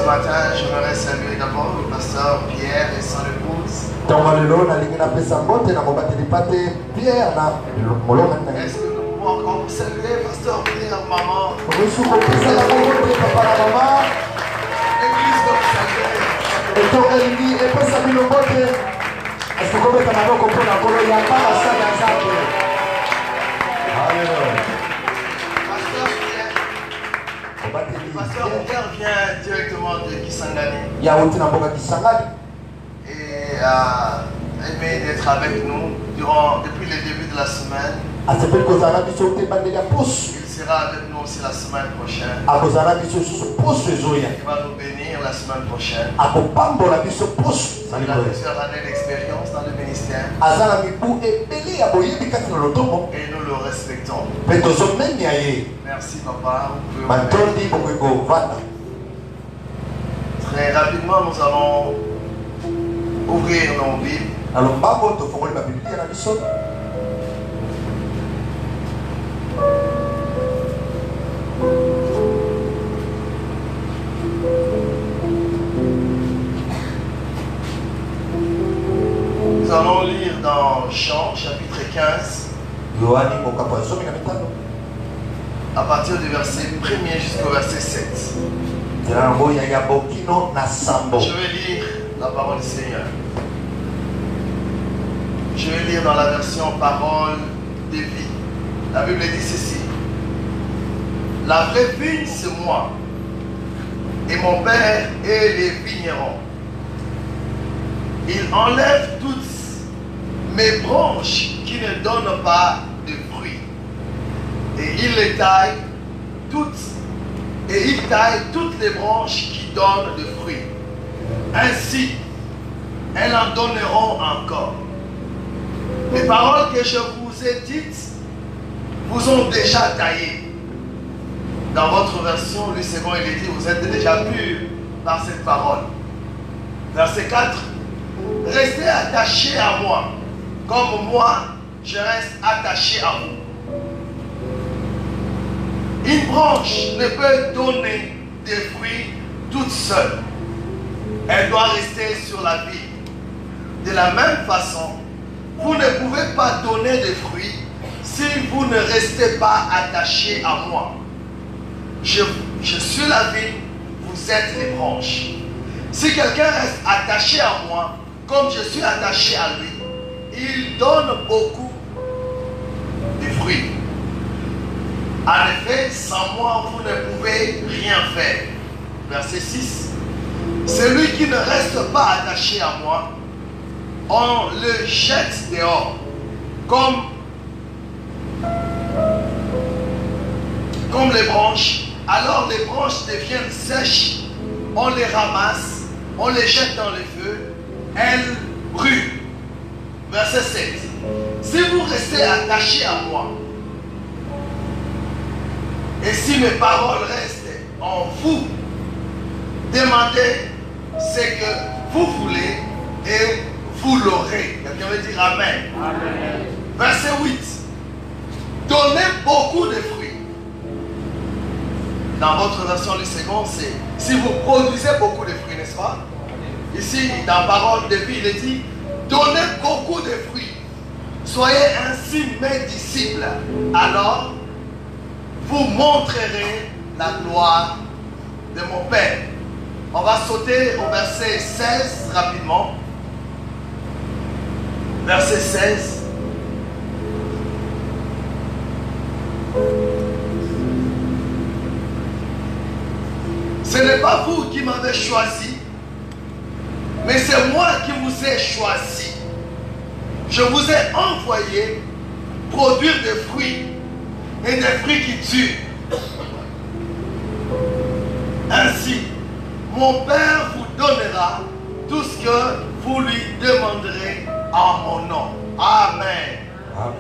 matin, j'aimerais saluer d'abord le pasteur Pierre et son épouse. Est-ce que nous pouvons encore vous saluer, pasteur Pierre, maman? L'église que vous Pasteur Pierre vient directement de Kisangani et a aimé d'être avec nous depuis le début de la semaine. Il sera avec nous aussi la semaine prochaine. Il va nous bénir la semaine prochaine. Il a plusieurs années d'expérience dans le ministère et nous le respectons. Merci papa. Très rapidement, nous allons ouvrir nos Bibles. Nous allons lire dans Jean chapitre 15 à partir du verset 1er jusqu'au verset 7. Je vais lire la parole du Seigneur. Je vais lire dans la version parole de vie. La Bible dit ceci. La vraie vigne, c'est moi. Et mon Père est les vignerons. Il enlève toutes mes branches qui ne donnent pas de fruits. Et il les taille toutes. Et il taille toutes les branches qui donnent de fruits. Ainsi, elles en donneront encore. Les paroles que je vous ai dites vous ont déjà taillé. Dans votre version, lui second, il est dit, vous êtes déjà purs par cette parole. Verset 4. Restez attachés à moi, comme moi, je reste attaché à vous. Une branche ne peut donner des fruits toute seule. Elle doit rester sur la vigne. De la même façon, vous ne pouvez pas donner de fruits si vous ne restez pas attachés à moi. Je suis la vigne, vous êtes les branches. Si quelqu'un reste attaché à moi, comme je suis attaché à lui, il donne beaucoup de fruits. En effet, sans moi, vous ne pouvez rien faire. Verset 6. Celui qui ne reste pas attaché à moi, on le jette dehors, comme les branches. Alors les branches deviennent sèches, on les ramasse, on les jette dans le feu, elles brûlent. Verset 7. Si vous restez attachés à moi, et si mes paroles restent en vous, demandez ce que vous voulez et vous l'aurez. Quelqu'un veut dire Amen. Amen. Verset 8. Donnez beaucoup de fruits. Dans votre version, le second, c'est si vous produisez beaucoup de fruits, n'est-ce pas? Ici, dans parole de vie, il est dit, donnez beaucoup de fruits. Soyez ainsi mes disciples. Alors, vous montrerez la gloire de mon Père. On va sauter au verset 16 rapidement. Verset 16. Ce n'est pas vous qui m'avez choisi, mais c'est moi qui vous ai choisi. Je vous ai envoyé produire des fruits et des fruits qui tuent. Ainsi, mon Père vous donnera tout ce que vous lui demanderez en mon nom. Amen. Amen.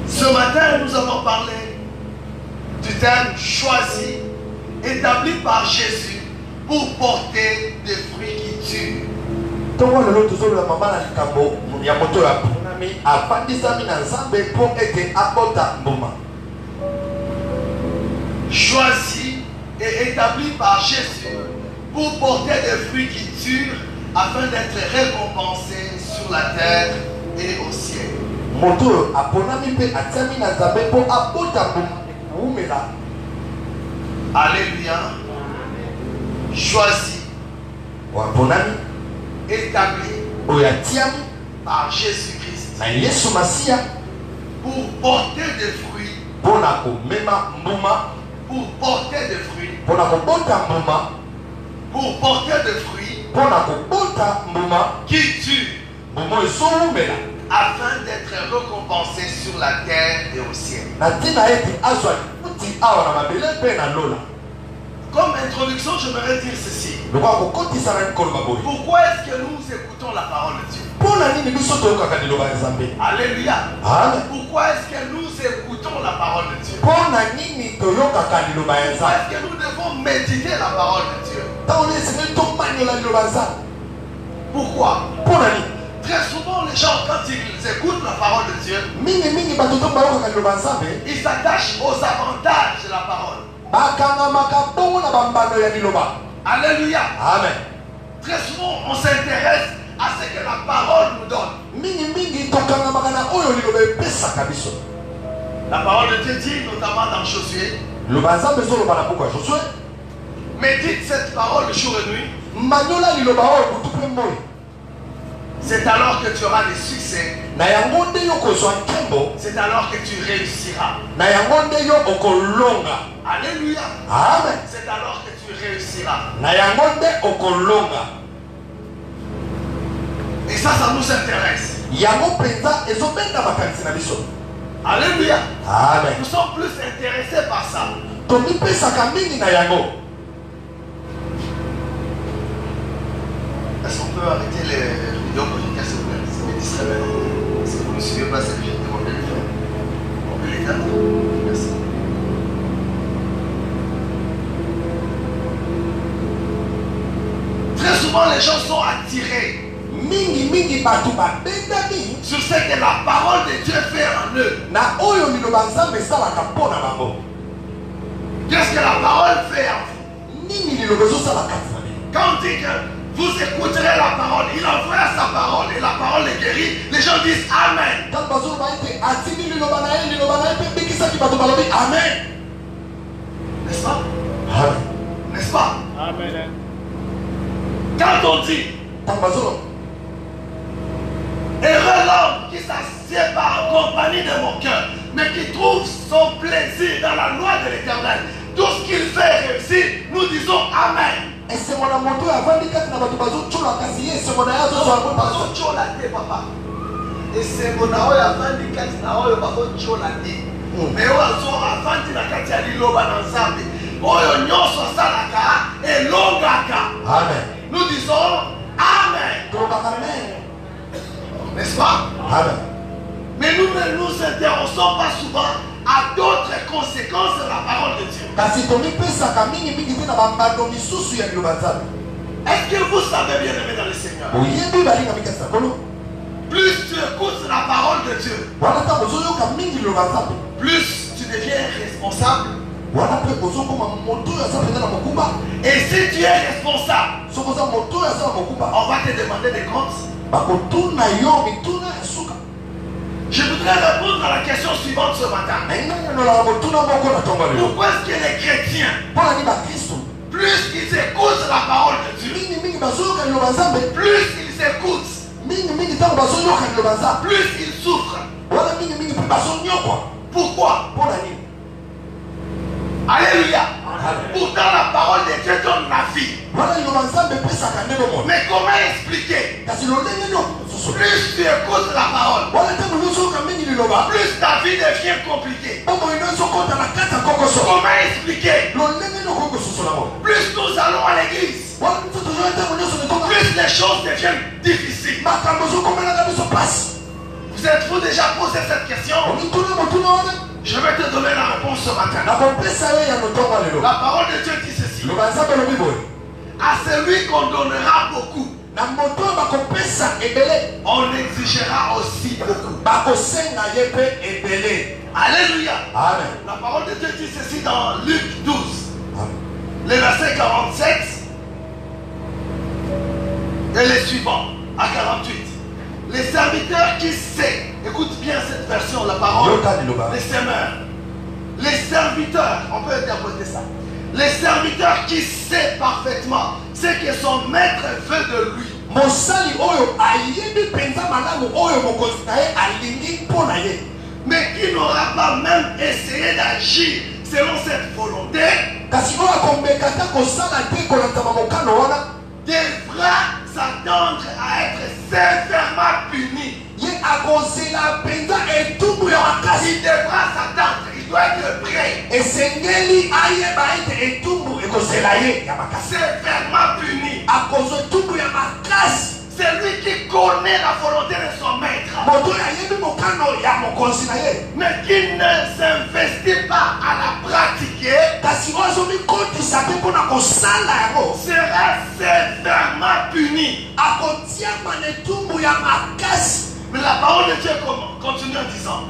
Ce matin, nous avons parlé du terme choisi, établi par Jésus pour porter des fruits qui tuent. Choisi et établi par Jésus pour porter des fruits qui durent afin d'être récompensé sur la terre et au ciel. Moto aponami pe atiami na Nzambe po abota boumela. Alléluia. Choisi, Aponami établi oyatiami par Jésus-Christ na Yesu Masia pour porter des fruits, pona komema mbuma, pour porter des fruits, pona kobota mbuma, pour porter des fruits pona kobota mbuma qui tuent mbuma ezowumela afin d'être récompensé sur la terre et au ciel. na ntina ete azwa kuti awa na mabele mpe na lola. Comme introduction, j'aimerais dire ceci. Lokwa kokotisa na nkoloba boye. Pourquoi est-ce que nous écoutons la parole de Dieu? Pona nini biso toyokaka liloba ya Nzambe? Alléluia. Amen. Pourquoi est-ce que nous écoutons la parole de Dieu? Pona nini toyokaka liloba ya Pourquoi Nzambe? est-ce que nous devons méditer la parole de Dieu? Ntango esengeli tomanyola liloba ya Nzambe. Pourquoi? Pona nini? Très souvent, les gens, quand ils écoutent la parole de Dieu, Mingi bato to bayokaka liloba ya Nzambe ils s'attachent aux avantages de la parole. bakangamaka bongo na bambano ya liloba. Alléluia. Amen. Très souvent, on s'intéresse à ce que la parole nous donne. Mingi tokangamaka na oyo liloba epesaka biso. La parole de Dieu dit, notamment dans Josué, Liloba ya Nzambe ezoloba na buku ya Josue. médite cette parole jour et nuit. Manyola liloba oyo butu mpe moi. C'est alors que tu auras des succès. Na yango nde yo kozwa nkembo. C'est alors que tu réussiras. Na yango nde yo okolonga. Alléluia. Amen. C'est alors que tu réussiras. Na yango nde okolonga. Et ça nous intéresse. Yango penza ezobenda makanisi na biso. Alléluia. Amen. Nous sommes plus intéressés par ça. Tomipesaka mingi na yango. Est-ce qu'on peut arrêter les vidéos communautaires, s'il vous plaît? Ça me distrait maintenant. Si vous ne suivez pas cette vidéo, demandez le faire. On peut l'éteindre? Merci. Très souvent, les gens sont attirés Mingi bato babendami sur ce que la parole de Dieu fait en eux. na oyo liloba Nzambe esalaka mpo na bango. Qu'est-ce que la parole fait en vous? Nini liloba ezosala kati na bino? Quand on dit que vous écouterez la parole, il envoie sa parole et la parole est guérie, les gens disent Amen. Ntango bazoloba ete atindi liloba na ye mpe bikisaki bato balobi amen. N'est-ce pas? Amen. N'est-ce pas? Amen. Quand on dit Ntango bazoloba heureux l'homme qui s'assied pas en compagnie de mon cœur, mais qui trouve son plaisir dans la loi de l'Éternel, tout ce qu'il fait réussir, nous disons Amen. esengo na moto oyo avandi kati na bato bazotyola kasi ye esengo na ye azozwa yango paso. Bazotyola te papa. Esengo na oyo avandi kati na oyo bazotyola te. Mais oyo avandi na kati ya liloba na Nzambe, oyo nyonso asalaka elongaka. Amen. Nous disons Amen. Tolobaka amen. N'est-ce pas? Amen. Mais nous ne nous intéressons pas souvent à d'autres conséquences de la parole de Dieu. Kasi tomipesaka mingi te na bambando misusu ya liloba Nzambe. Est-ce que vous savez, bien aimé dans le Seigneur, Oyebi balingami kasi na kolo. plus tu écoutes la parole de Dieu, Wana ntango ozoyoka mingi liloba Nzambe, plus tu deviens responsable. wana mpe ozokoma moto oyo aza mpenza na mokumba. Et si tu es responsable, Soki oza moto oyo aza na mokumba, on va te demander des comptes. bakotuna yo mituna ya suka. Je voudrais répondre à la question suivante ce matin. Na ngai nanolaka motuna moko na ntongo lelo. Pourquoi est-ce que les chrétiens, Mpona nini bakristo plus ils écoutent la parole de Dieu, mingi bazoyoka liloba Nzambe, plus ils écoutent, mingi ntango bazoyoka liloba Nzambe, plus ils souffrent? wana mingi mpe bazonyokwa. Pourquoi? Mpona nini? Alléluia. Amen. Pourtant la parole de Dieu donne la vie. Wana liloba Nzambe epesaka ndenge mona. Mais comment expliquer? Kasi lolenge nyonso mosusu. Plus tu écoutes la parole, Wana ntango nyonsoyoka mingi liloba, plus ta vie devient compliquée. bomoi nyonso okota na kati ya kokoso. Comment expliquer? Lolenge nyonso kokosusu na mona. Plus nous allons à l'église, Wana biso tozoya ntango nyonso netonga. plus les choses deviennent difficiles. Makambo ezokomelaka biso pasi. Vous êtes-vous déjà posé cette question? Omituna motuna wana. Je vais te donner la réponse ce matin. nakopesa yo ya motongo lelo. La parole de Dieu dit ceci. Liloba Nzambe elobi boye, À celui qu'on donnera beaucoup, na moto oyo bakopesa ebele, on exigera aussi beaucoup. bakosenga ye mpe ebele. Alléluia. Amen. La parole de Dieu dit ceci dans Luc 12. Amen. suivant, à 48. Les serviteurs qui sait, écoute bien cette version, la parole, les semeurs, les serviteurs, on peut interpréter ça. Les serviteurs qui sait parfaitement ce que son maître veut de lui. Mosali oyo ayebi penza malamu oyo mokonzi na ye alingi mpona ye. Mais qui n'aura pas même essayé d'agir selon cette volonté, kasi oyo akombekata kosala te kolanda mokano wana, devra s'attendre à être sévèrement puni. ye akozela penza etumbu ya makasi. Il devra s'attendre, il doit être prêt. Esengeli ayeba ete etumbu ekozela ye ya makasi. Sévèrement puni. Akozo etumbu ya makasi. C'est lui qui connaît la volonté de son maître, moto ayebi mokano ya mokonzi na ye, mais qui ne s'investit pas à la pratiquer, kasi oyo azomikotisa te mpona kosala yango, sera sévèrement puni. akotiama na etumbu ya makasi. Mais la parole de Dieu continue en disant,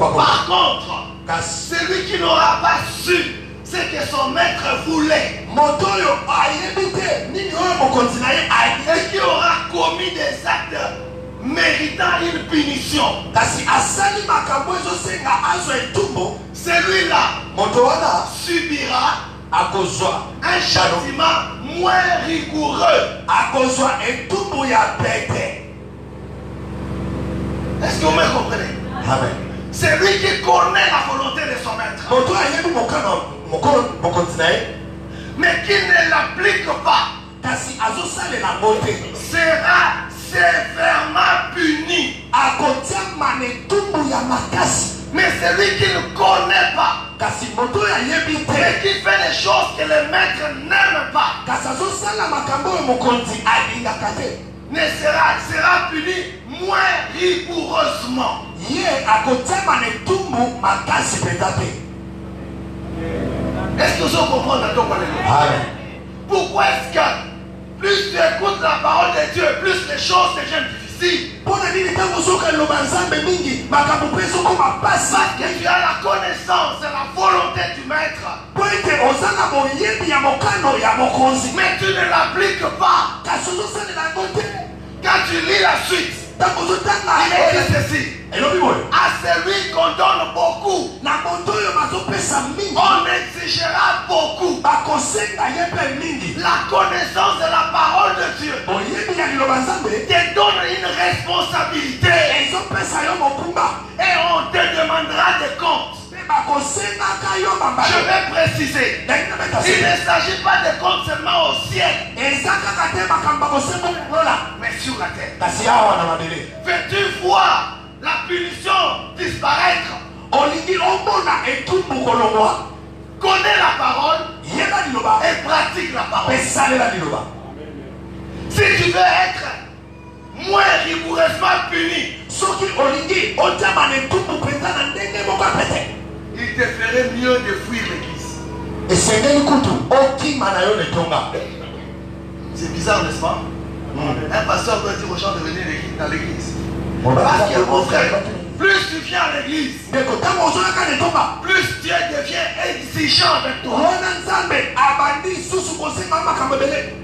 par contre, celui qui n'aura pas su ce que son maître voulait, moto oyo ayebi te nini oyo mokonzi na ye ayebi, et qui aura commis des actes méritant une punition, kasi asali makambo ezosenga azwa etumbu, celui-là moto wana subira akozwa un châtiment moins rigoureux. akozwa etumbu ya pete. Est-ce que vous me comprenez? Amen. C'est lui qui connaît la volonté de son maître, moto ayebi mokonzi na ye, mais qui ne l'applique pas, kasi azosalela ngo te, sera sévèrement puni. akotiama na etumbu ya makasi. Mais celui qui ne connaît pas, kasi moto oyo ayebi te, et qui fait des choses que le maître n'aime pas, kasi azosala makambo oyo mokonzi alingaka te, sera puni moins rigoureusement. ye akotiama na etumbu makasi penza te. Est-ce que vous comprenez? Amen. Pourquoi est-ce que plus tu écoutes la parole de Dieu, plus les choses deviennent difficiles? mpona nini ntango ozoka eloba nzambe mingi makambo mpe ezokoma pasi? Parce que tu as la connaissance de la volonté du maître, po ete oza na boyebi ya mokano ya mokonzi, mais tu ne l'appliques pas. kasi ozosalela yango te. Quand tu lis la suite, ntango ozotanga il est ceci: elobi boye, à celui qu'on donne beaucoup, na moto oyo bazopesa mingi, on exigera beaucoup. bakosenga ye mpe mingi. La connaissance de la parole de Dieu boyebi ya liloba nzambe te donne une responsabilité, ezopesa yo mokumba, et on te demandera des comptes. mpe bakosengaka yo Je bambala. vais préciser, ndenge na beta il se ne s'agit pas de comptes seulement au ciel, eza kaka te makambo bakosenga lola, mais sur la terre. kasi awa na mabele Veux-tu voir la punition disparaître? olingi omona etumbu kolongwa, Connais la parole yeba liloba et pratique la parole. mpe salela liloba. Si tu veux être moins rigoureusement puni, soki olingi otiama na etumbu mpenza na ndenge moko apete, il te ferait mieux de fuir l'église. esengeli kutu okima na yo letonga. C'est bizarre, n'est-ce pas? Un pasteur doit dire aux gens de venir dans l'église. Parce que mon frère, plus tu viens à l'église, ndeko ntango ozoyaka letonga, plus Dieu devient exigeant avec toi. wana nzambe abandi susu kosenga makambo ebele.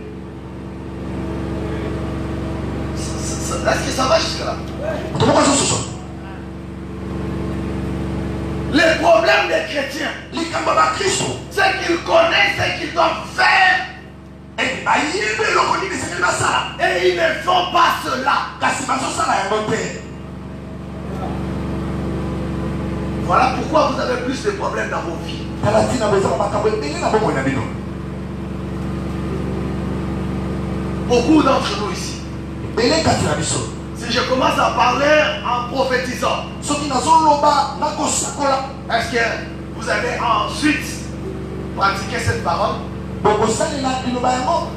Est-ce que ça va jusque-là? moto moko azosusu Les problèmes des chrétiens, likambo ya bakristo, c'est qu'ils connaissent ce qu'ils doivent faire ete bayebi eloko nini esengeli basala, et ils ne font pas cela. kasi bazosala yango te. Voilà pourquoi vous avez plus de problèmes dans vos vies. tala ntina bozala makambo ebele na bomoi na bino. Beaucoup d'entre nous ici, ebele kati na biso, si je commence à parler en prophétisant, soki nazoloba nakosakola, est-ce que vous allez ensuite pratiquer cette parole? bokosalela liloba yango.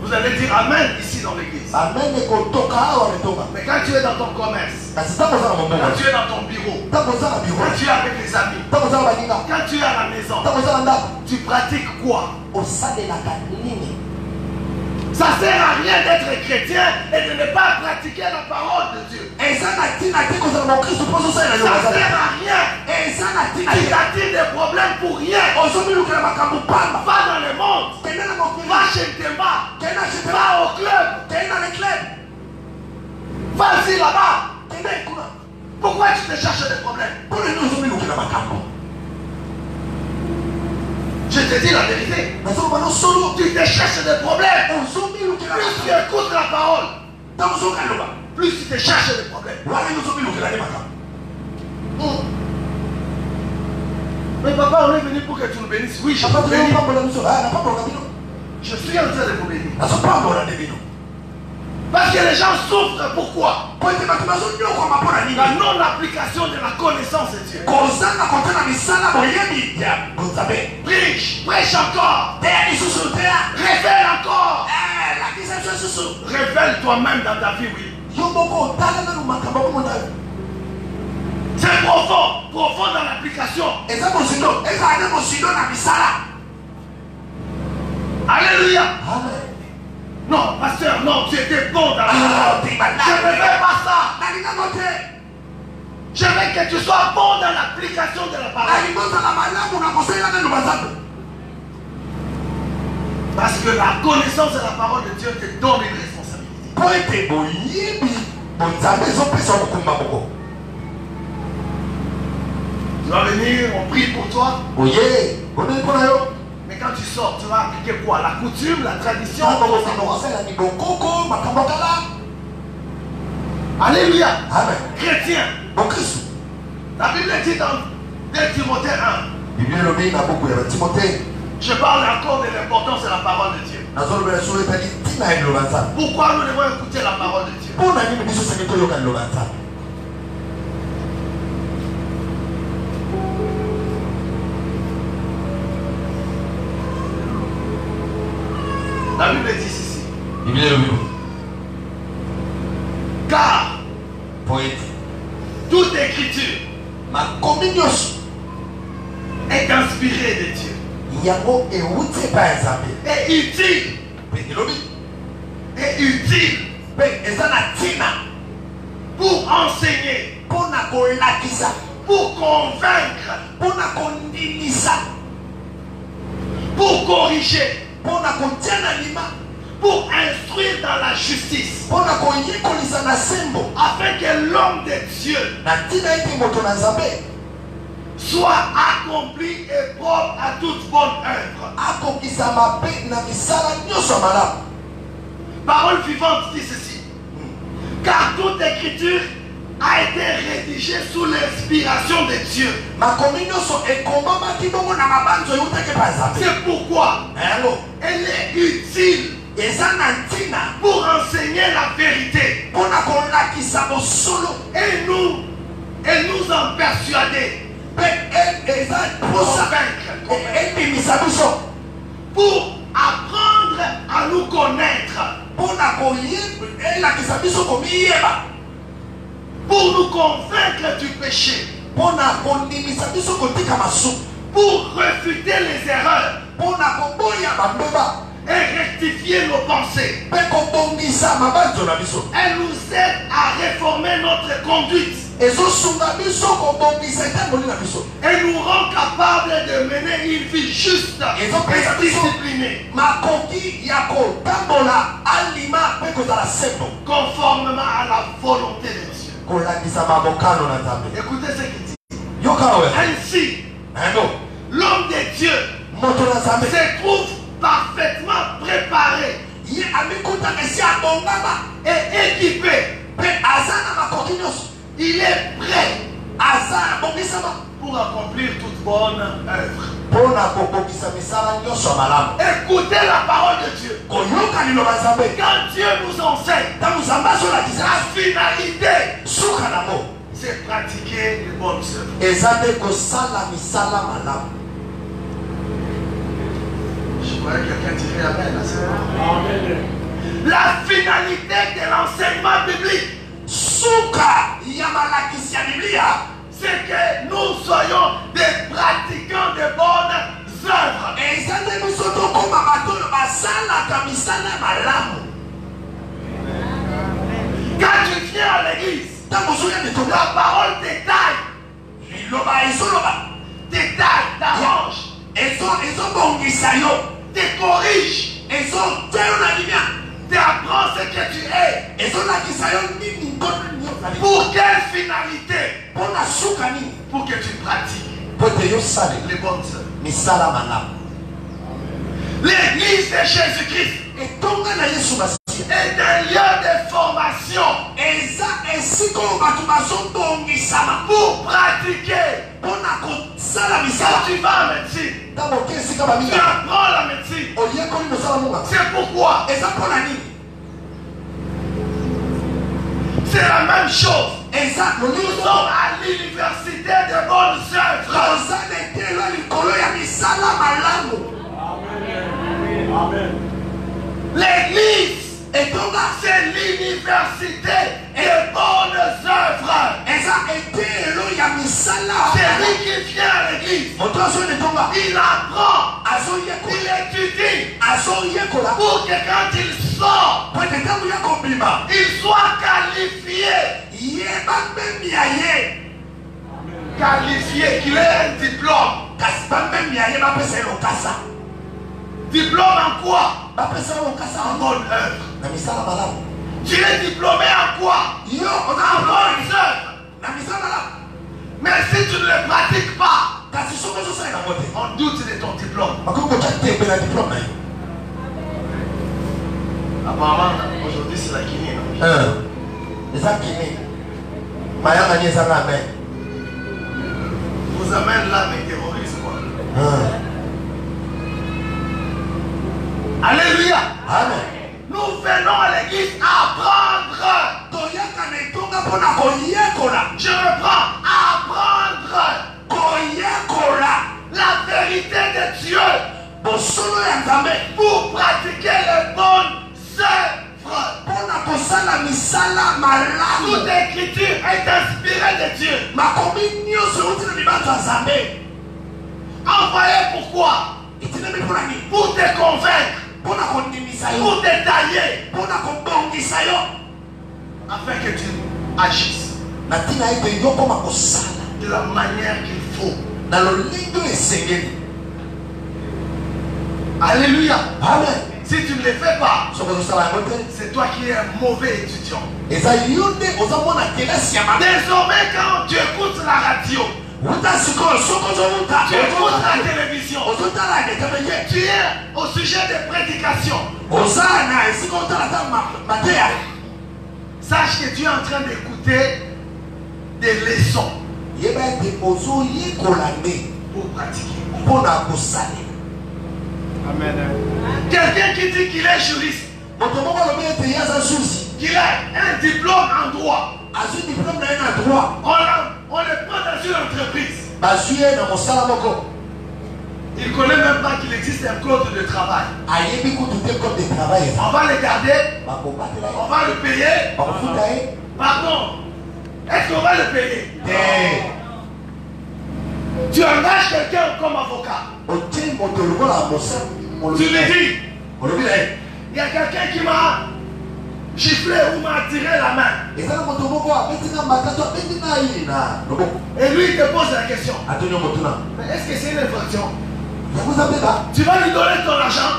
Vous allez dire Amen ici dans l'église. amen ekotoka awa letonga. Mais quand tu es dans ton commerce, kasi ntango oza na quand mombongo, tu es dans ton bureau, ntango oza na biro, quand tu es avec les amis, ntango oza na baninga, quand tu es à la maison, ntango oza na ndako, tu pratiques quoi? osalelaka nini? Ça sert à rien d'être chrétien et de ne pas pratiquer la parole de Dieu. eza na ntina te kozala mokristo mpo ozosalela liloba Ça nzambe. sert à rien. eza na ntina Tu te t'attires des problèmes pour rien. ozomilukela makambo pamba. Va dans le monde. kende na mokili, Va chez Temba. kende na chete, Va au club. kende na leclub, te cherches des problèmes. Pour les nous sommes nous Je te dis la vérité. Tu te cherches des problèmes. Plus tu écoutes la parole, plus tu te cherches des problèmes. Mais papa, on est venu pour que tu nous bénisses. Oui, je vous bénis. Je suis en train de vous bénir. Parce que les gens souffrent. Pourquoi? La non-application de la connaissance de Dieu. Prêche encore. Révèle encore. Révèle toi-même dans ta vie, oui. C'est profond dans l'application. Alléluia. Amen. Non, pasteur, non, tu étais bon dans la parole. Je ne veux pas ça. Je veux que tu sois bon dans l'application de la parole. Parce que la connaissance de la parole de Dieu te donne une responsabilité. Tu vas venir, on prie pour toi. Mais quand tu sors, tu vas appliquer quoi? La coutume, la tradition? Alléluia. Amen. Chrétien. La Bible dit dans 2 Timothée 1. Je parle encore de l'importance de la parole de Dieu. Pourquoi nous devons écouter la parole de Dieu? La Bible dit ici. Car toute écriture est inspirée de Dieu. Et utile. Et utile. Pour enseigner. Pour convaincre. Pour corriger. Pour instruire dans la justice. Afin que l'homme de Dieu soit accompli et propre à toute bonne œuvre. Parole vivante dit ceci. Car toute écriture a été rédigée sous l'inspiration de Dieu. C'est pourquoi elle est utile pour enseigner la vérité et nous en persuader, pour apprendre à nous connaître, pour nous convaincre du péché, pour refuter les erreurs et rectifier nos pensées. Elle nous aide à réformer notre conduite et nous rend capables de mener une vie juste et disciplinée, conformément à la volonté de Dieu. Écoutez ce qu'il dit. Ainsi, l'homme de Dieu se trouve parfaitement préparé et équipé. Il est prêt pour accomplir toute bonne œuvre. Écoutez la parole de Dieu. Quand Dieu nous enseigne, la finalité, c'est pratiquer les bonnes œuvres. Je croyais que quelqu'un dirait amen. La finalité de l'enseignement biblique, c'est que nous soyons des pratiquants de bonnes œuvres. Quand tu viens à l'église, la parole détaille, t'arrange, te corrige, t'apprends ce que tu es. Pour quelle finalité? Pour que tu pratiques les bonnes œuvres. L'église de Jésus-Christ est un lieu de formation pour pratiquer. Quand tu vas en médecine, tu apprends la médecine. C'est pourquoi c'est la même chose. Nous sommes à l'université de bonnes œuvres. L'église, c'est l'université des bonnes œuvres. C'est lui qui vient à l'église. Il apprend, il étudie pour que quand il sort, il soit qualifié. Qualifié, qu'il ait un diplôme. Diplôme en quoi? En bonne œuvre. Tu es diplômé en quoi? En bonne œuvre. Mais si tu ne le pratiques pas, on doute de ton diplôme. Apparemment, aujourd'hui c'est la Guinée. Vous amène là, mais terrorisme quoi. Alléluia. Amen. Nous venons à l'église apprendre. Je reprends. Apprendre la vérité de Dieu pour pratiquer les bonnes œuvres. Toute écriture est inspirée de Dieu. Envoyé pourquoi? Pour te convaincre, pour détailler, afin que tu agisses de la manière qu'il faut. Alléluia. Amen. Si tu ne le fais pas, c'est toi qui es un mauvais étudiant. Désormais, quand tu écoutes la radio, tu écoutes la télévision, tu es au sujet des prédications, sache que tu es en train d'écouter des leçons pour pratiquer. Amen. Quelqu'un qui dit qu'il est juriste, qu'il a un diplôme en droit, on le prend dans une entreprise. Il ne connaît même pas qu'il existe un code de travail. On va le garder, on va le payer. Pardon, est-ce qu'on va le payer? Tu engages quelqu'un comme avocat. Tu lui dis, il y a quelqu'un qui m'a giflé ou m'a tiré la main. Et lui il te pose la question, mais est-ce que c'est une infraction? Tu vas lui donner ton argent.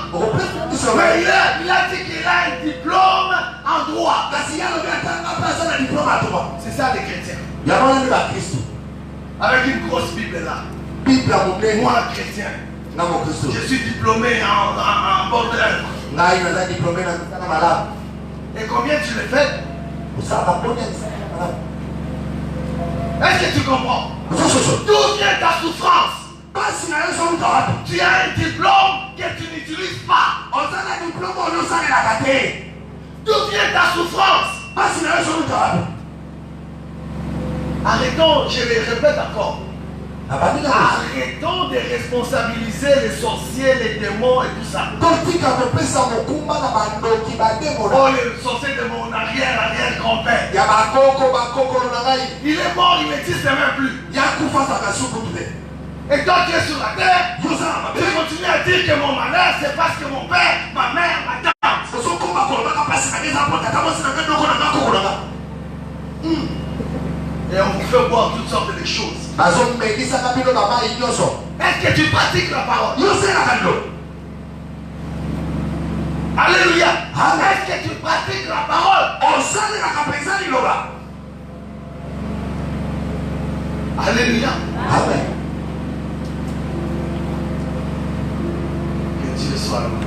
Mais il a dit qu'il a un diplôme en droit. C'est ça les chrétiens. Avec une grosse Bible là. Moi chrétien, je suis diplômé en bonne œuvre. Et combien tu le fais? Est-ce que tu comprends? D'où vient ta souffrance? Tu as un diplôme que tu n'utilises pas. D'où vient ta souffrance? Arrêtons, je le répète encore. Arrêtons de responsabiliser les sorciers, les démons et tout ça. Oh, les sorciers de mon arrière-grand-père. Il est mort, il n'existe même plus. Et toi tu es sur la terre, tu continues à dire que mon malheur c'est parce que mon père, ma mère, ma tante. Et on vous fait voir toutes sortes de choses. Est-ce que tu pratiques la parole? Alléluia. Est-ce que tu pratiques la parole? Alléluia. Amen. Que Dieu soit loué.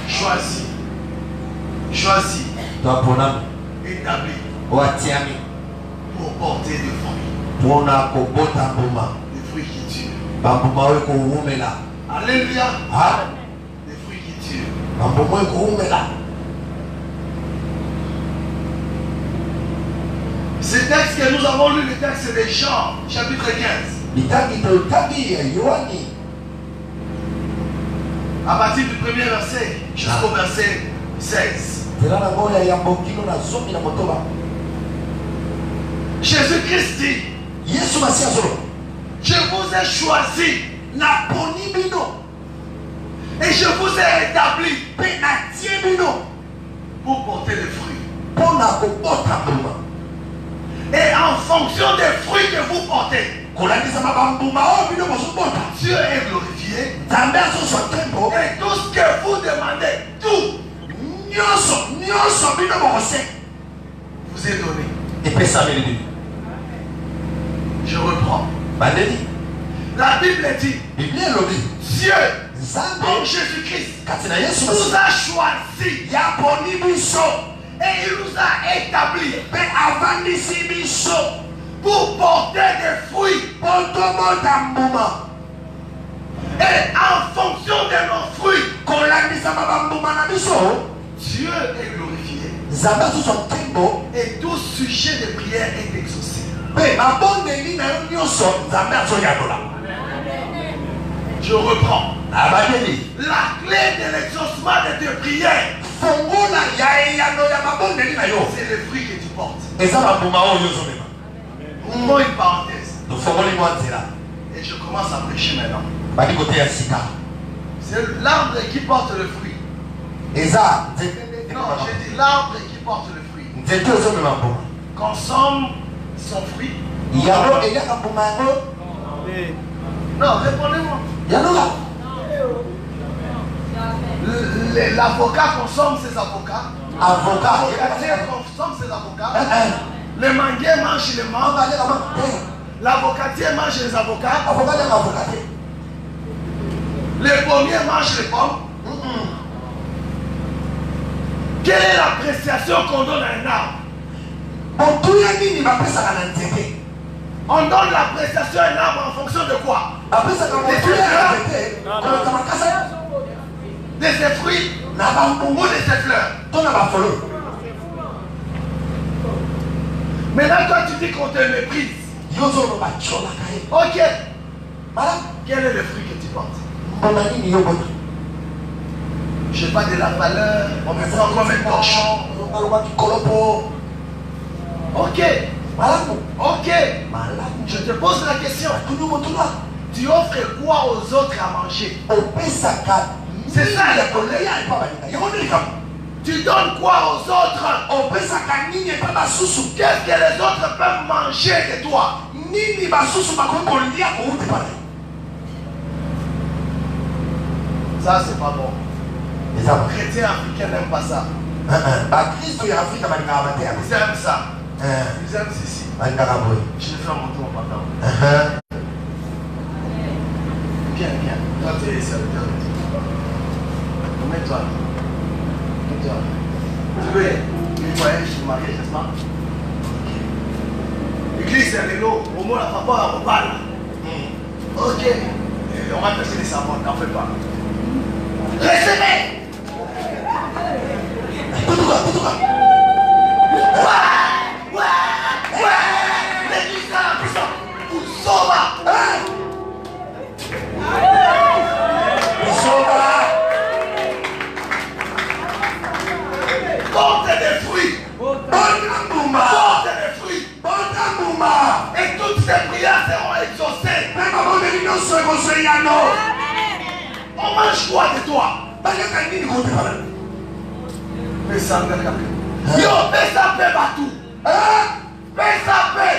Choisis. Choisis. Établi. Pour porter des fruits. Des fruits qui tuent. Alléluia. Des fruits qui tuent. Ce texte que nous avons lu, le texte de Jean, chapitre 15. À partir du premier verset jusqu'au verset 16. Jésus-Christ dit, je vous ai choisi et je vous ai établi pour porter des fruits. Et en fonction des fruits que vous portez, Dieu est glorifié. Et tout ce que vous demandez, tout vous est donné. Je reprends. La Bible dit, Dieu, en Jésus-Christ, nous a choisi et il nous a établi pour porter des fruits. Et en fonction de nos fruits, Dieu est glorifié. Et tout sujet de prière est exaucé. Je reprends. La clé de l'exaucement de tes prières, c'est le fruit que tu portes. Ouvrons une parenthèse. Et je commence à prêcher maintenant. C'est l'arbre qui porte le fruit. Non, j'ai dit l'arbre qui porte le fruit. Consomme son fruit. Non, répondez-moi. L'avocat consomme ses avocats. L'avocatier consomme ses avocats. Le manguier mange les mangues. L'avocatier mange les avocats. Les pommiers mangent les pommes. Quelle est l'appréciation qu'on donne à un arbre? On donne l'appréciation à un arbre en fonction de quoi? De ses fruits ou de ses fleurs. Maintenant, toi tu dis qu'on te méprise. Ok. Quel est le fruit que tu portes? Je n'ai pas de la valeur. On me prend comme un torchon. Ok. Ok. Je te pose la question. Tu offres quoi aux autres à manger? C'est ça le problème. Tu donnes quoi aux autres? Qu'est-ce que les autres peuvent manger de toi? Ça c'est pas bon. Les chrétiens africains n'aiment pas ça. Ils aiment ça. Ils aiment ceci. Je vais faire mon tour maintenant. Viens. Toi tu es serviteur. Mets-toi. Tu veux une voyage sur mariage, n'est-ce pas? L'église c'est un vélo. Au moins la papa on parle. Ok. On va passer les savons, n'en fais pas. Recevez. L'église là, puissant. Pour sauver. Porte des fruits. Porte des fruits. Et toutes ces prières seront exaucées. On mange quoi de toi? Fais ça, yo, fais ça, paix partout. Fais ça, paix.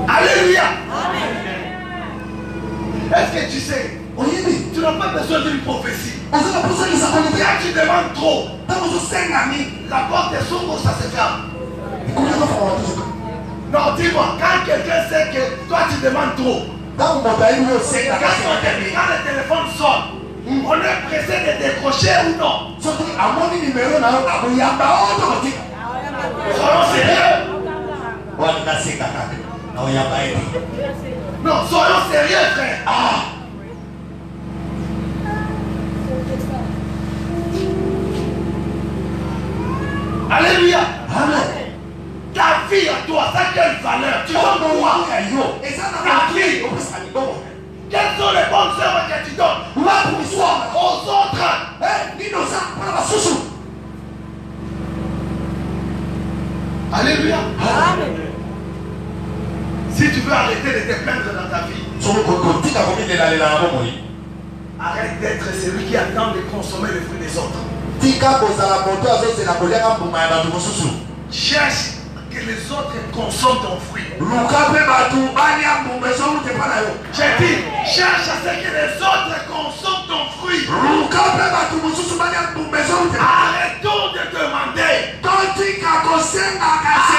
Alléluia. Est-ce que n'as pas besoin d'une prophétie. Quand tu demandes trop, la porte est sombre, ça se ferme. Non, dis-moi, quand quelqu'un sait que toi tu demandes trop, quand le téléphone sonne, on est pressé de décrocher ou non? Soyons sérieux. Non, soyons sérieux, frère. Alléluia. Amen. Ta vie à toi, ça a quelle valeur? Tu donnes quoi? Ta vie. Quelles sont les bonnes œuvres que tu donnes aux autres? Alléluia. Amen. Si tu veux arrêter de te plaindre dans ta vie, arrête d'être celui qui attend de consommer les fruits des autres. Cherche que les autres consomment ton fruit. J'ai dit, cherche à ce que les autres consomment ton fruit. Arrêtons de demander.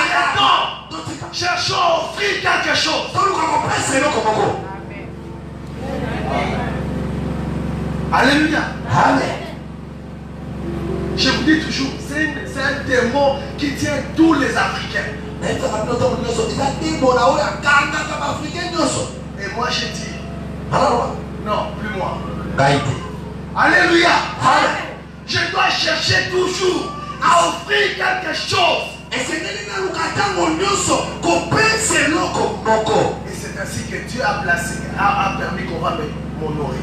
Arrêtons. Cherchons à offrir quelque chose. Alléluia. Amen. Je vous dis toujours, c'est un démon qui tient tous les Africains. Et moi je dis, non, plus moi. Alléluia. Je dois chercher toujours à offrir quelque chose. Et c'est ainsi que Dieu a placé, a permis qu'on va m'honorer.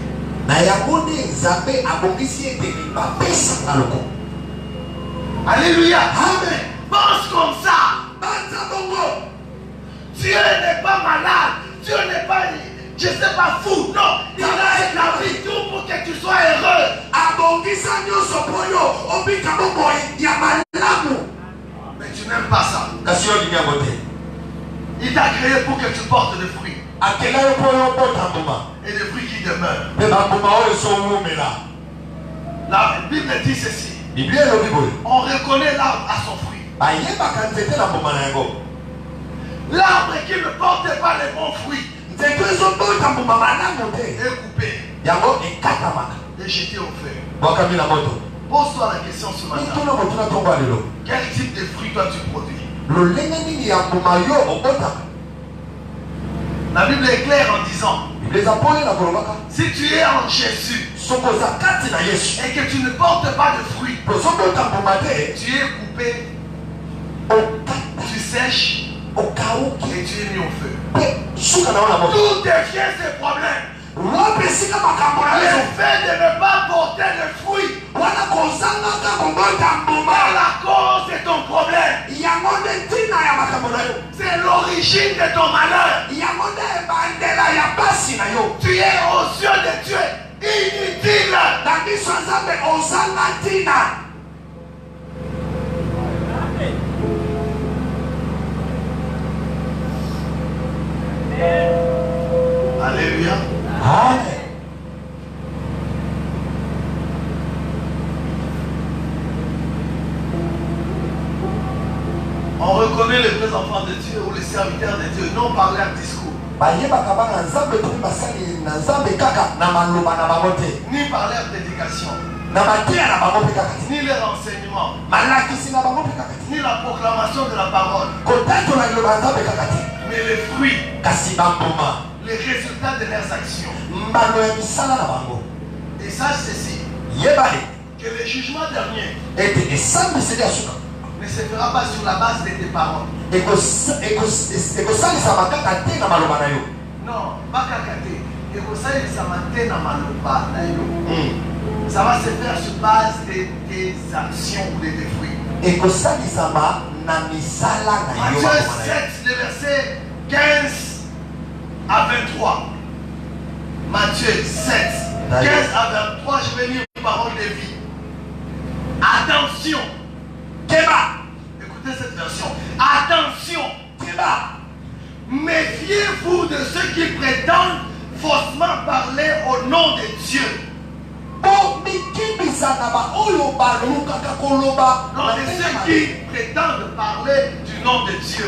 Alléluia. Amen. Pense comme ça. Dieu n'est pas malade. Dieu n'est pas, je sais pas, fou. Non, il a établi tout pour que tu sois heureux. Mais tu n'aimes pas ça. Il t'a créé pour que tu portes des fruits. Et des fruits qui demeurent. La Bible dit ceci. On reconnaît l'arbre à son fruit. L'arbre qui ne porte pas les bons fruits est coupé et jeté au feu. Pose-toi la question ce matin. Quel type de fruits toi tu produis? La Bible est claire en disant, si tu es en Jésus et que tu ne portes pas de fruits, tu es coupé, tu sèches et tu es mis au feu. Tout devient ce problème. Le fait de ne pas porter de fruits à la cause de ton problème. C'est l'origine de ton malheur. Tu es aux yeux de Dieu inutile. Alléluia. Amen. On reconnaît les vrais enfants de Dieu ou les serviteurs de Dieu, non par leur discours, ni par leur prédication, ni leur enseignement, ni la proclamation de la parole, mais les fruits, les résultats de leurs actions. Et sache ceci, que le jugement dernier ne se fera pas sur la base de tes paroles. Non, pas kakate. Ça va se faire sur base de tes actions ou de tes fruits. Matthieu 7, le verset 15 à 23. Matthieu 7, 15 à 23, je vais lire une parole de vie. Attention. Écoutez cette version. Attention. Méfiez-vous de ceux qui prétendent faussement parler au nom de Dieu. Non, c'est ceux qui prétendent parler du nom de Dieu.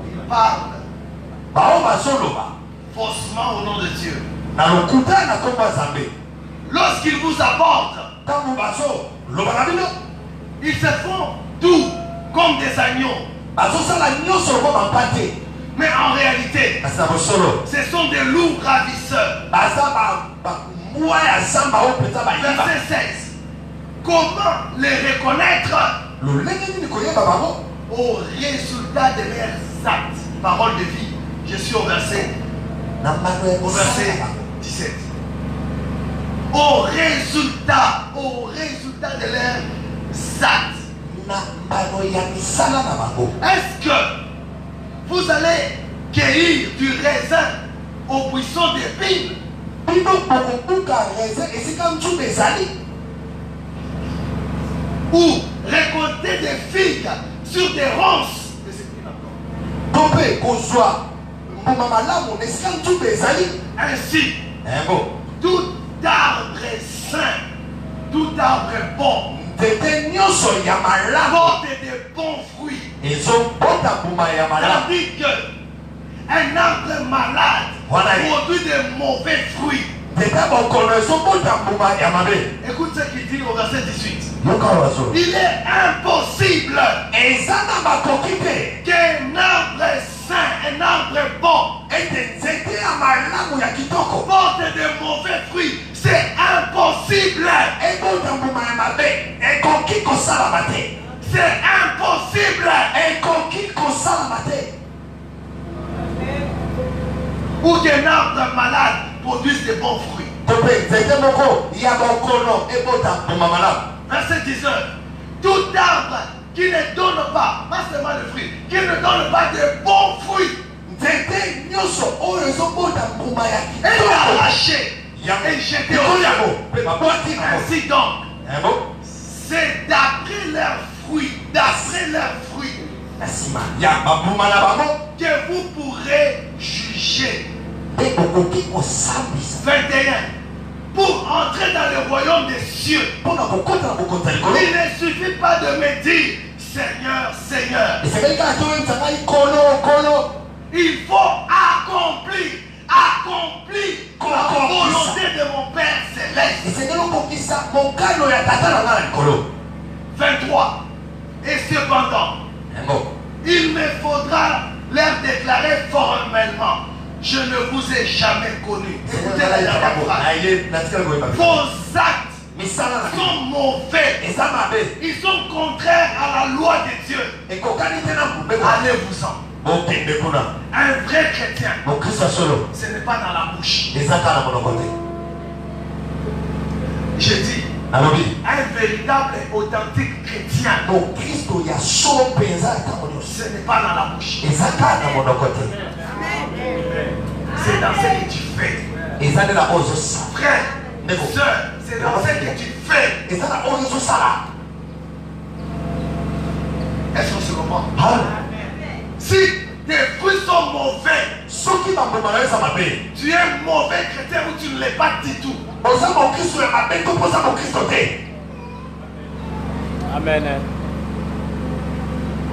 Ils parlent faussement au nom de Dieu. Lorsqu'ils vous abordent, ils se font tout comme des agneaux. Mais en réalité, ce sont des loups ravisseurs. Verset 16. Comment les reconnaître? Au résultat de leurs actes. Parole de vie. Je suis au verset 17. Au résultat de leurs actes. Est-ce que vous allez cueillir du raisin au buisson d'épines? Ou récolter des figues sur des ronces de ces ainsi, tout arbre sain, tout arbre bon, porte des bons fruits. Tandis qu'un arbre malade produit de mauvais fruits. Écoute ce qu'il dit au verset 18. Il est impossible qu'un arbre sain, un arbre bon, porte de mauvais fruits. C'est impossible. C'est impossible. Ou qu'un arbre malade produise de bons fruits. Verset 19. Tout arbre qui ne donne pas seulement de fruits, qui ne donne pas de bons fruits, est arraché et jeté au feu. Ainsi donc, c'est d'après leurs fruits, que vous pourrez juger. 21. Pour entrer dans le royaume des cieux, il ne suffit pas de me dire Seigneur, Seigneur. Il faut accomplir la volonté de mon Père céleste. 23. Et cependant, il me faudra leur déclarer formellement: je ne vous ai jamais connu. Écoutez la dernière phrase. Vos actes sont mauvais. Ils sont contraires à la loi de Dieu. Allez-vous-en. Un vrai chrétien, ce n'est pas dans la bouche. Je dis, un véritable et authentique chrétien, ce n'est pas dans la bouche. C'est dans ce que tu fais. Frère, soeur, c'est dans ce que tu fais. Est-ce qu'on se comprend? Si tes fruits sont mauvais, tu es un mauvais chrétien ou tu ne l'es pas du tout. Amen.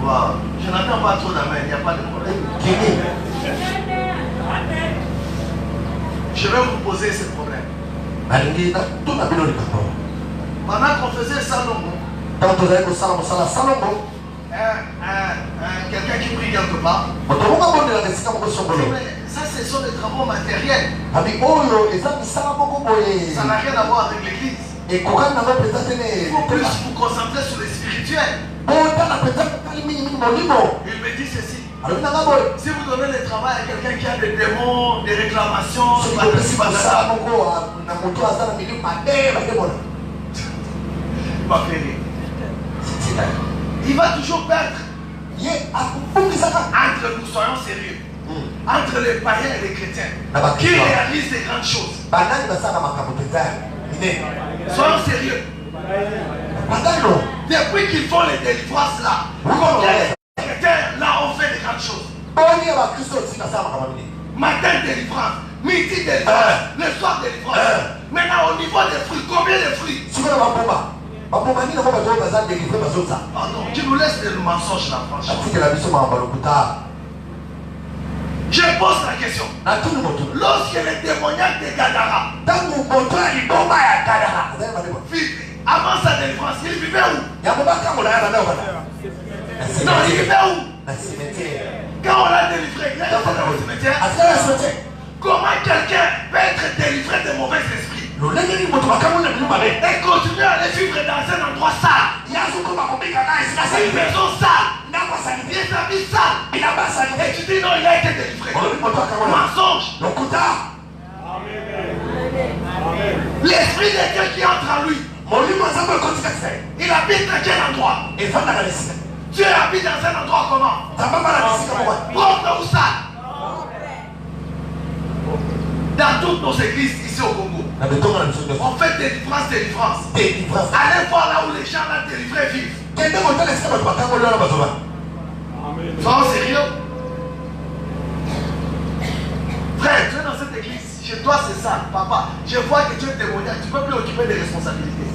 Wow. Je n'entends pas trop d'amen, il n'y a pas de problème. Je vais vous poser ce problème. Pendant qu'on faisait Salomon, quelqu'un qui prie quelque part, ça ce sont des travaux matériels. Ça n'a rien à voir avec l'église. Il faut plus vous concentrer sur le spirituel. Il me dit ceci: si vous donnez le travail à quelqu'un qui a des démons, des réclamations, il va toujours perdre. Entre nous, soyons sérieux. Entre les païens et les chrétiens qui réalisent des grandes choses, soyons sérieux. Depuis qu'ils font les délivrances là, combien les chrétiens là ont fait des grandes choses? Matin délivrance, midi délivrance, le soir délivrance. Maintenant au niveau des fruits, combien de fruits? Pardon, tu nous laisses le mensonge là, franchement. Je pose la question. Lorsque les démoniaques de Gadara vivent, avant sa délivrance, il vivait où? Non, il vivait où? Quand on l'a délivré, il est resté dans le cimetière. Comment quelqu'un peut être délivré de mauvais esprits et continuer à les vivre dans un endroit sale, une maison sale, des habits sales, et tu dis non, il a été délivré? Mensonge. L'esprit de Dieu qui entre en lui, il habite dans quel endroit? Dieu habite dans un endroit comment? Propre ou sale? Dans toutes nos églises ici au Congo, on fait délivrance. Allez voir là où les gens là délivrés vivent. Sois sérieux. Frère, tu es dans cette église. Chez toi c'est ça, papa. Je vois que tu es démoniaque. Tu ne peux plus occuper des responsabilités.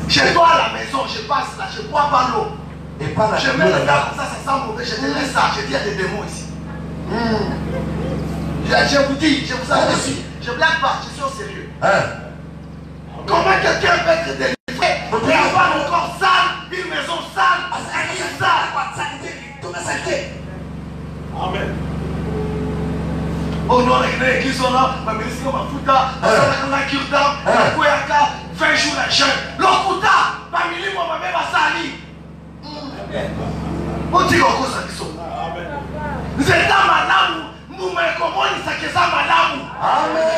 Chez toi à la maison, je passe là, je bois pas l'eau. Je mets le gars comme ça sent mauvais. Je te laisse ça. Je dis il y a des démons ici. Je vous dis, je vous avertis. Je blague pas, je suis au sérieux. Comment quelqu'un peut être délivré et avoir un corps sale, une maison sale, un lit sale? Amen. Oh non, l'église sont là, ma ministre m'a foutu, ma curta, ma koyaka, 20 jours à jeûne. L'okuta, ma ministre m'a même à sali. On dit au cause de ça. Vous êtes dans ma lame. Comment il s'acquiert ça, madame? Amen.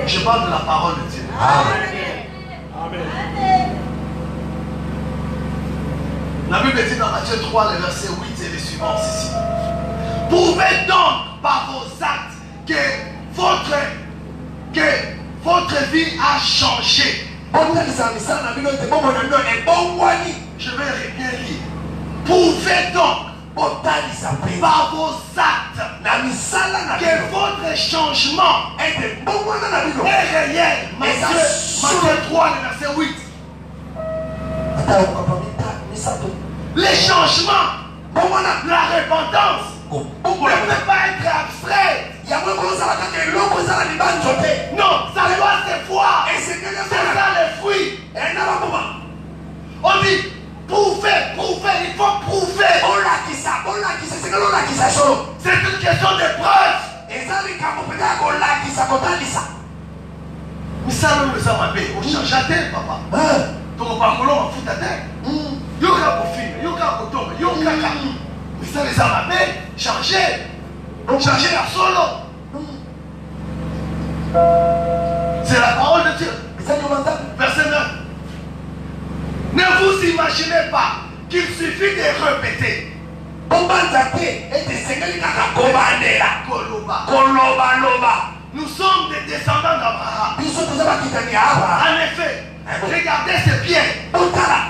Je parle de la parole de Dieu. Amen. La Bible dit dans Matthieu 3, le verset 8 et les suivants ici. Prouvez donc par vos actes que votre vie a changé. Je vais bien lire. Prouvez donc par vos actes que votre changement est réel. Matthieu 3, le verset 8. Les changements, la repentance ne peut pas être abstrait. Non, ça doit se voir. C'est ça les fruits. On dit prouver, il faut prouver. C'est une question de preuve. Mais ça, nous sommes à paix. On change à terre, papa. Donc, on va foutre à terre. Yoka pour film, yoka pour tomber, yoka. Mais ça, les âmes à paix, changer la solo. C'est la parole de Dieu. Verset 9. Ne vous imaginez pas qu'il suffit de répéter. Nous sommes des descendants d'Abraham. En effet, regardez ces pieds.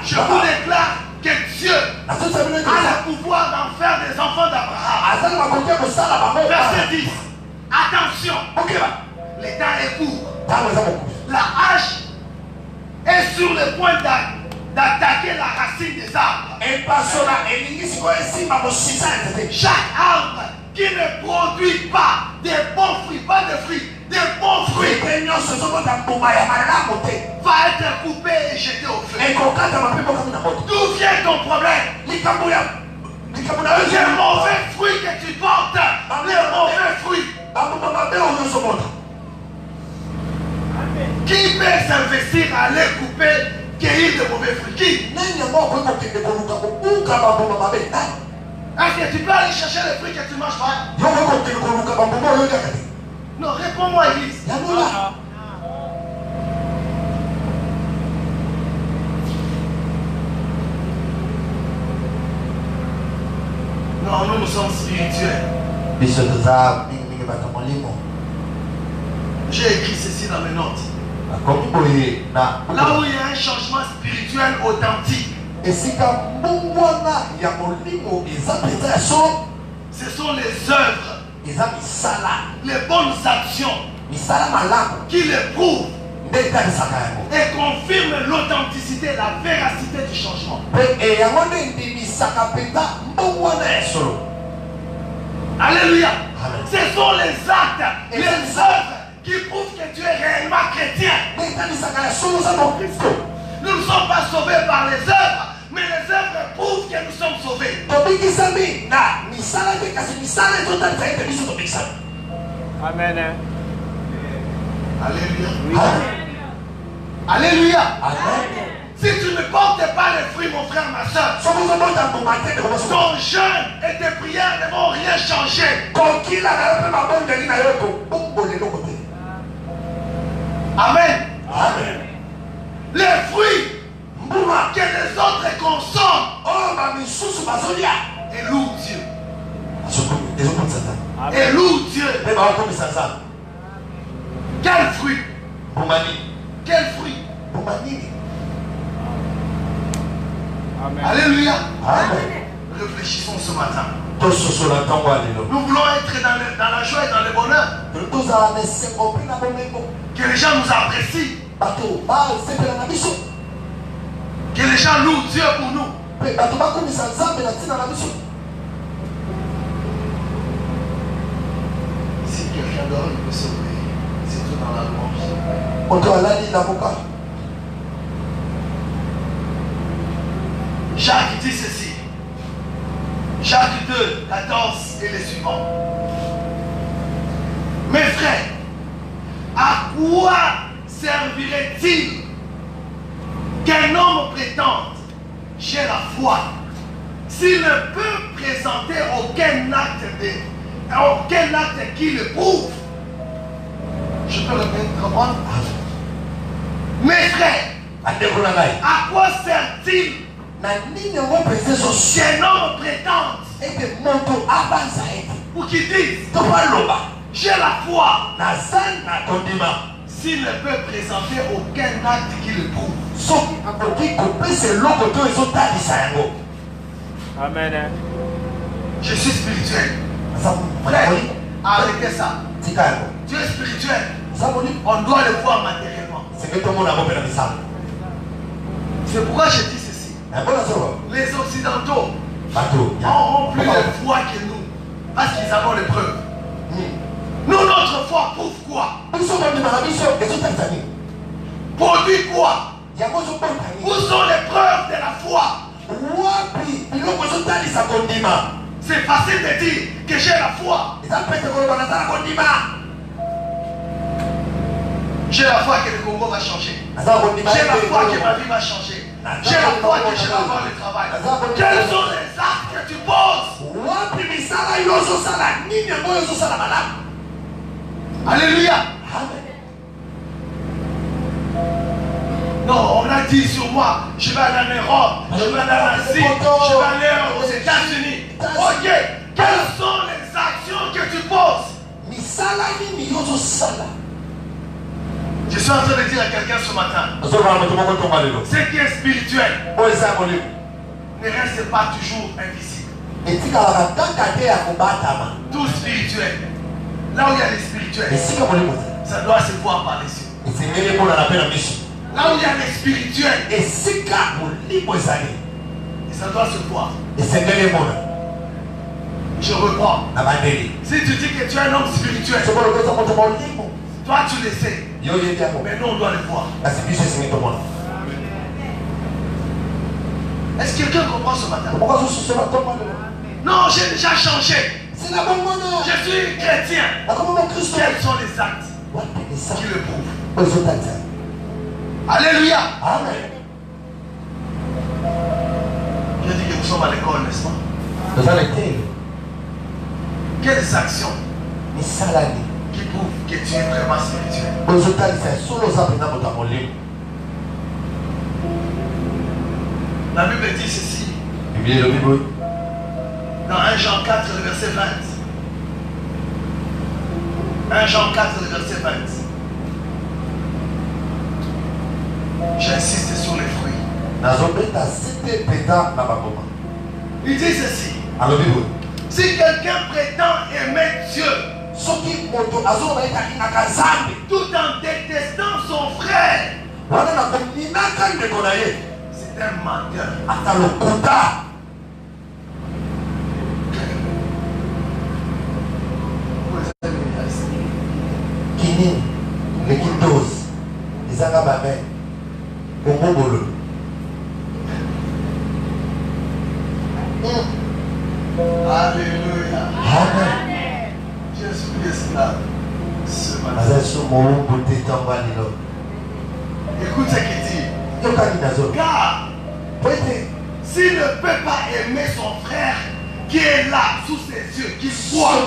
Je vous déclare que Dieu a le pouvoir d'en faire des enfants d'Abraham. Verset 10. Attention. Le temps est court. La hache est sur le point d'attaquer la racine des arbres. Chaque arbre qui ne produit pas des bons fruits, pas de fruits, des bons fruits, va être coupé et jeté au feu. D'où vient ton problème? Les mauvais fruits que tu portes, les mauvais fruits. Qui peut s'investir à aller couper, cueillir de mauvais fruits? Qui? Est-ce que tu peux aller chercher les fruits que tu manges pas? Non, réponds-moi, Église. Non, nous sommes spirituels. J'ai écrit ceci dans mes notes. Là où il y a un changement spirituel authentique, Ce sont les œuvres, les bonnes actions qui les prouvent et confirment l'authenticité, la véracité du changement. Alléluia. Ce sont les actes, les œuvres qui prouvent que tu es réellement chrétien. Nous ne sommes pas sauvés par les œuvres, mais les œuvres prouvent que nous sommes sauvés. Amen. Alléluia. Amen. Alléluia. Amen. Si tu ne portes pas les fruits, mon frère, ma soeur, ton jeûne et tes prières ne vont rien changer. Amen. Amen. Les fruits que les autres consomment et louent Dieu. Et louent Dieu. Quel fruit? Quel fruit? Amen. Alléluia. Amen. Réfléchissons ce matin. Que Nous voulons être dans la joie et dans le bonheur. Que les gens nous apprécient. Que les gens louent Dieu pour nous. Si quelqu'un d'autre peut sauver, c'est tout dans la louange. Jacques dit ceci. Jacques 2, 14 et les suivants. Mes frères, à quoi servirait-il qu'un homme prétende j'ai la foi s'il ne peut présenter aucun acte qui le prouve? Je peux reprendre. Mes frères, à quoi sert-il qu'un homme prétende ou qui dise j'ai la foi s'il ne peut présenter aucun acte qui le prouve? Amen. Je suis spirituel. Frère, arrêtez ça. Tu es spirituel. On doit le voir matériellement. C'est pourquoi je dis ceci. Les Occidentaux ont plus de foi que nous. Parce qu'ils ont les preuves. Nous, notre foi prouve quoi? Produit quoi? Où sont les preuves de la foi? C'est facile de dire que j'ai la foi. J'ai la foi que le Congo va changer. J'ai la foi que ma vie va changer. J'ai la foi que je vais avoir le travail. Quels sont les actes que tu poses? Alléluia. Non, on a dit sur moi, je vais aller en Europe, je vais aller en Asie, je vais aller aux États-Unis. Ok, quelles sont les actions que tu poses? Je suis en train de dire à quelqu'un ce matin, ce qui est spirituel ne reste pas toujours invisible. Tout spirituel, là où il y a les spirituels, ça doit se voir par les yeux. Là où il y a les spirituels, et ça doit se voir. Je reprends. Si tu dis que tu es un homme spirituel, toi tu le sais. Mais nous on doit le voir. Est-ce que quelqu'un comprend ce matin? Non, j'ai déjà changé. Je suis chrétien. Quels sont les actes qui le prouvent? Alléluia. Amen. Je dis que nous sommes à l'école, n'est-ce pas? Quelles actions qui prouvent que tu es vraiment spirituel? La Bible dit ceci. Dans 1 Jean 4, le verset 20. 1 Jean 4, le verset 20. J'insiste sur les fruits. Il dit ceci. Si quelqu'un prétend aimer Dieu tout en détestant son frère, c'est un menteur. Alléluia. J'ai souligné cela ce matin. Écoute ce qu'il dit. Car s'il ne peut pas aimer son frère qui est là sous ses yeux, qui voit,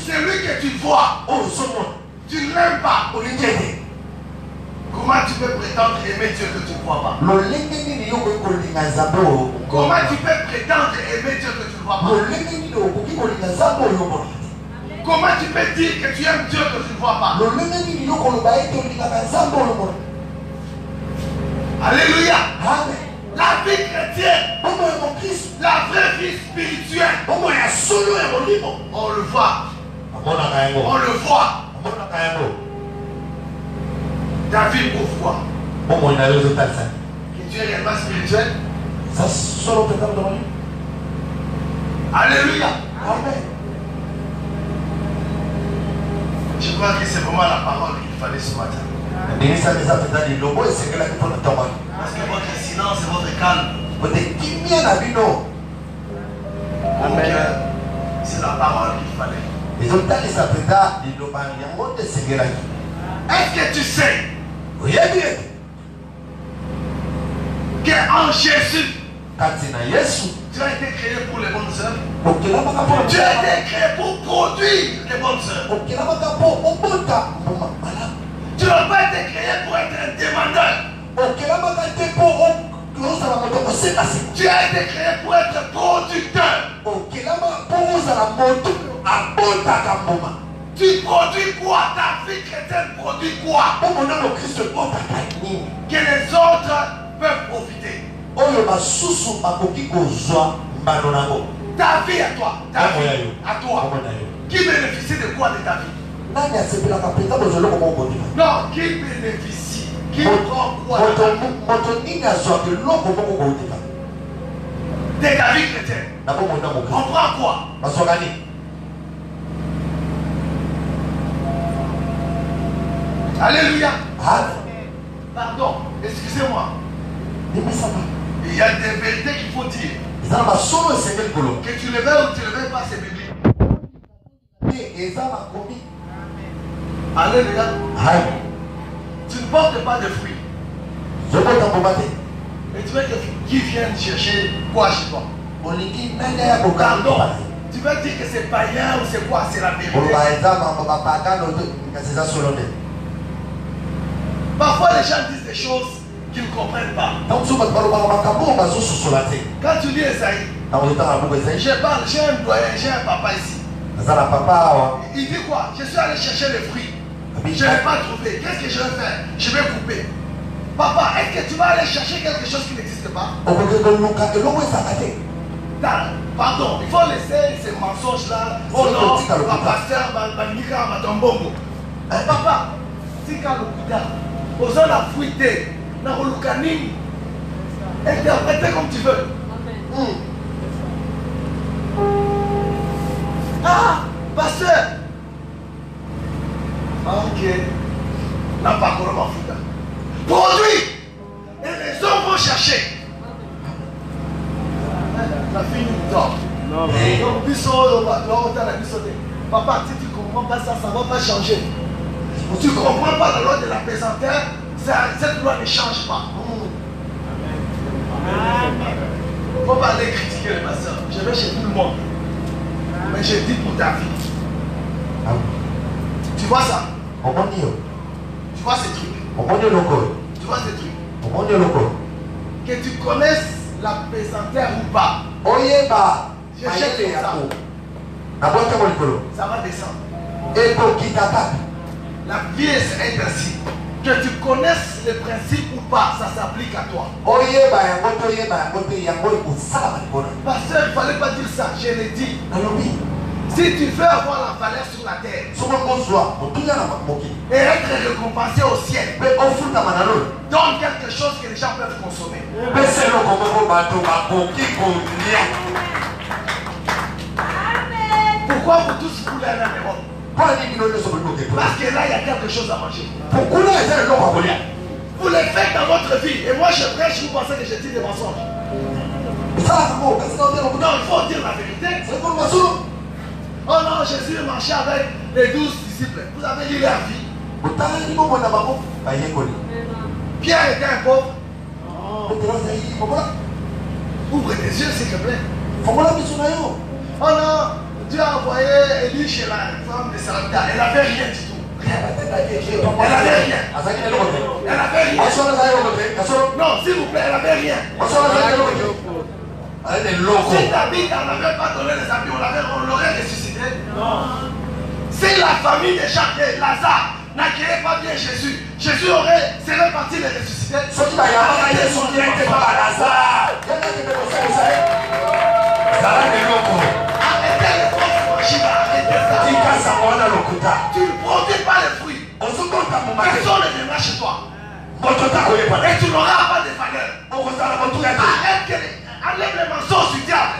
c'est lui que tu vois, tu ne l'aimes pas. Comment tu peux prétendre aimer Dieu que tu ne vois pas? Comment tu peux prétendre aimer Dieu que tu ne vois pas? Comment tu peux dire que tu aimes Dieu que tu ne vois pas? Alléluia. La vie chrétienne, la vraie vie spirituelle, on le voit. On le voit. Ta vie pourquoi? Que tu es réellement spirituel. Alléluia. Amen. Je crois que c'est vraiment la parole qu'il fallait ce matin. Parce que votre silence et votre calme, Amen. c'est la parole qu'il fallait. Est-ce que tu sais qu'en Jésus, tu as été créé pour les bonnes œuvres? Tu as été créé pour produire les bonnes œuvres. Tu n'as pas été créé pour être un demandeur. Tu as été créé pour être producteur. Tu produis quoi? Ta vie chrétienne produit quoi? Que les autres peuvent profiter. Ta vie à toi. Ta vie à toi. Qui bénéficie de quoi de ta vie? Non, qui bénéficie? Qui prend quoi de ta vie? De ta vie chrétienne. On prend quoi? Alléluia. Pardon, excusez-moi. Il y a des vérités qu'il faut dire. Que tu le veux ou tu ne le veux pas, c'est biblique. Alléluia. Tu ne portes pas de fruits. Et tu veux qui viennent chercher quoi chez toi? Pardon. Tu veux dire que c'est païen ou c'est quoi? C'est la vérité. Parfois les gens disent des choses qu'ils ne comprennent pas. Quand tu lis Esaïe, j'ai un doyen, j'ai un papa ici. Il dit quoi? Je suis allé chercher les fruits. Je n'ai pas trouvé. Qu'est-ce que je vais faire? Je vais couper. Papa, est-ce que tu vas aller chercher quelque chose qui n'existe pas? Pardon, il faut laisser ces mensonges-là. Oh non, ma pasteur, ma nika, ma tombongo. Papa, tika lokuda. Osons la fruité. Na holukanim. Interprétez comme tu veux. Ah, pasteur. Ok. N'a pas encore ma fruita. Produit. Et les hommes vont chercher. La fille nous dort. Papa, si tu ne comprends pas ça, ça ne va pas changer. Tu ne comprends pas la loi de la pesanteur, cette loi ne change pas. Il ne faut pas aller critiquer les pasteurs. Je vais chez tout le monde. Mais je dis pour ta vie. Tu vois ça? Tu vois ces trucs? Tu vois ces trucs? Que tu connaisses la pesanteur ou pas. Je jette ça. Ça va descendre. La vie est ainsi. Que tu connaisses les principes ou pas, ça s'applique à toi. Pasteur, il ne fallait pas dire ça, je l'ai dit. Si tu veux avoir la valeur sur la terre et être récompensé au ciel, donne quelque chose que les gens peuvent consommer. Pourquoi vous tous voulez aller en Europe? Parce que là, il y a quelque chose à manger. Vous le faites dans votre vie. Et moi, je prêche, vous pensez que je dis des mensonges. Non, il faut dire la vérité. Oh non, Jésus marchait avec les 12 disciples. Vous avez lu leur vie. Pierre était un pauvre. Ouvre tes yeux, s'il te plaît. Oh non, Dieu a envoyé Élie chez la femme de Sarepta. Elle n'avait rien du tout. Elle n'avait rien. Elle n'avait rien. Non, s'il vous plaît, elle n'avait rien. Si David n'avait pas donné les habits, on l'aurait ressuscité. Non. Si la famille de Jacques et Lazare n'accueillait pas bien Jésus, Jésus serait parti les ressusciter. Arrêtez les fausses machines, arrêtez ça. Tu ne produis pas les fruits. Personne ne viendra chez toi. Et tu n'auras pas de valeur. Enlève les mensonges du diable.